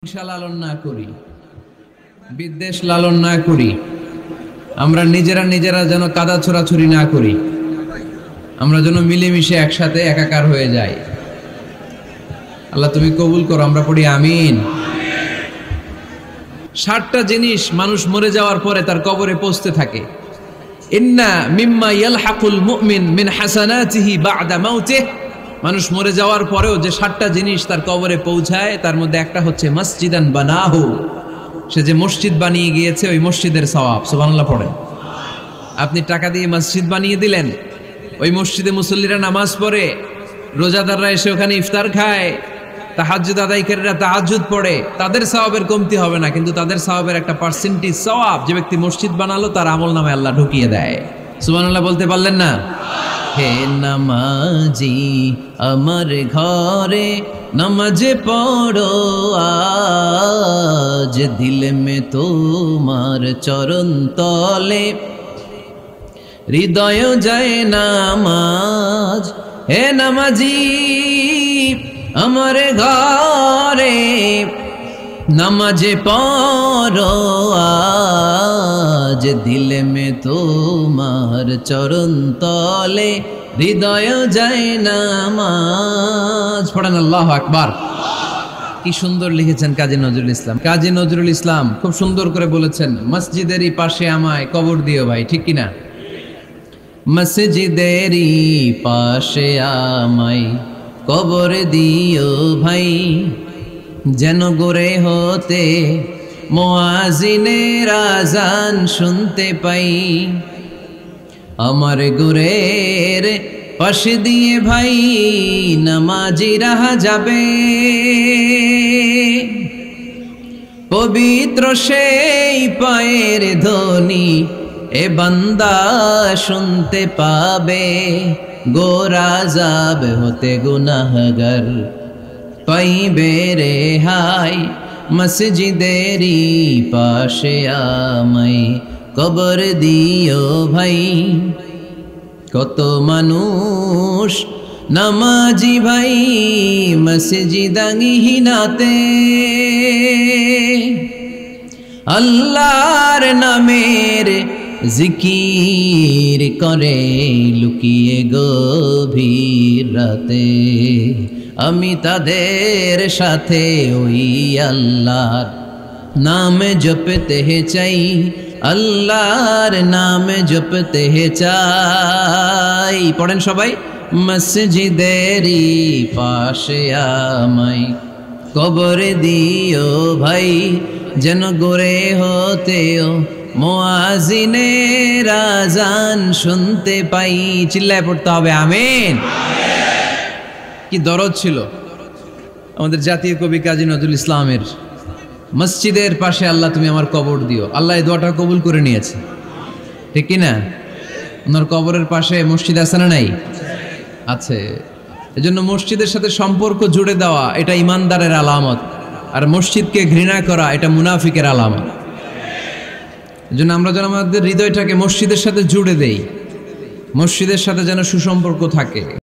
হিংসা লালন না করি, বিদ্বেষ লালন না করি, আমরা নিজেরা যেন কাদা ছোড়াছুরি না করি, আমরা যেন মিলেমিশে একসাথে একাকার হয়ে যাই। আল্লাহ তুমি কবুল করো, আমরা পড়ি আমিন। 60টা জিনিস মানুষ মরে যাওয়ার পরে তার কবরে পৌঁছতে থাকে। ইন্না মিম্মা ইয়ালহাকুল মুমিন মিন হাসানাতিহি বা'দা মাউতিহি, মানুষ মরে যাওয়ার পরেও যে 60টা জিনিস তার কবরে পৌঁছায় তার মধ্যে একটা হচ্ছে মসজিদান বানাহু, সে যে মসজিদ বানিয়ে গিয়েছে ওই মসজিদের সওয়াব। সুবহানাল্লাহ পড়েন। আপনি টাকা দিয়ে মসজিদ বানিয়ে দিলেন, ওই মসজিদে মুসল্লিরা নামাজ পড়ে, রোজাদাররা এসে ওখানে ইফতার খায়, তাহাজ্জুদ আদায়কারীরা তাহাজ্জুদ পড়ে, তাদের সওয়াবের কমতি হবে না, কিন্তু তাদের সওয়াবের একটা পার্সেন্টেজ সওয়াব যে ব্যক্তি মসজিদ বানালো তার আমলনামায় আল্লাহ ঢুকিয়ে দেয়। সুবহানাল্লাহ বলতে পারলেন না? হে নামাজি আমার ঘরে নামাজ পড়ো আজ, দিল মে তোমার চরণ তলে হৃদয় যায় নামাজ। হে নামাজি আমার ঘরে নামাজ পড়ো আজ, দিল মে তোমার চরণ তলে হৃদয় যায় নামাজ। পড়েন আল্লাহু আকবার। কি সুন্দর লিখেছেন কাজী নজরুল ইসলাম। কাজী নজরুল ইসলাম খুব সুন্দর করে বলেছেন, মসজিদেরই পাশে আমায় কবর দিও ভাই, ঠিক কিনা? মসজিদেরই পাশে আমায় কবর দিও ভাই, যেন গোরে হতে মুয়াজ্জিনের আযান শুনতে পাই। আমার গোরের পাশে দিয়ে ভাই নামাজিরা যাবে, পবিত্র সেই পায়ের ধ্বনি এ বান্দা শুনতে পাবে। গোরা যাব হতে গুনাহগার পাইবে রেহাই, মসজিদেরই পাশে আমায় কবর দিও ভাই। কত মানুষ নামাজি ভাই মসজিদাঙ্গিহীনাতে, আল্লাহর নামের জিকির করে লুকিয়ে গভীর রাতে। আমি তাদের সাথে ওই আল্লাহর নাম জপতে চাই, আল্লাহর নাম জপতে চাই। পড়েন সবাই, মসজিদেরই পাশে আমায় কবর দিও ভাই, যেন গোরে হতেও মুয়াজ্জিনের আযান শুনতে পাই। চিল্লায় পড়তে হবে আমিন। কি দরদ ছিল আমাদের জাতীয় কবি কাজী নজরুল ইসলামের, মসজিদের পাশে আল্লাহ তুমি আমার কবর দিও। আল্লাহ এই দোয়াটা কবুল করে নিয়েছে, ঠিক কিনা? ওনার কবরের পাশে মসজিদ আছে না নাই? আছে। এজন্য মসজিদের সাথে সম্পর্ক জুড়ে দেওয়া এটা ইমানদারের আলামত, আর মসজিদকে ঘৃণা করা এটা মুনাফিকের আলামত। এজন্য আমরা যেন আমাদের হৃদয়টাকে মসজিদের সাথে জুড়ে দেই, মসজিদের সাথে যেন সুসম্পর্ক থাকে।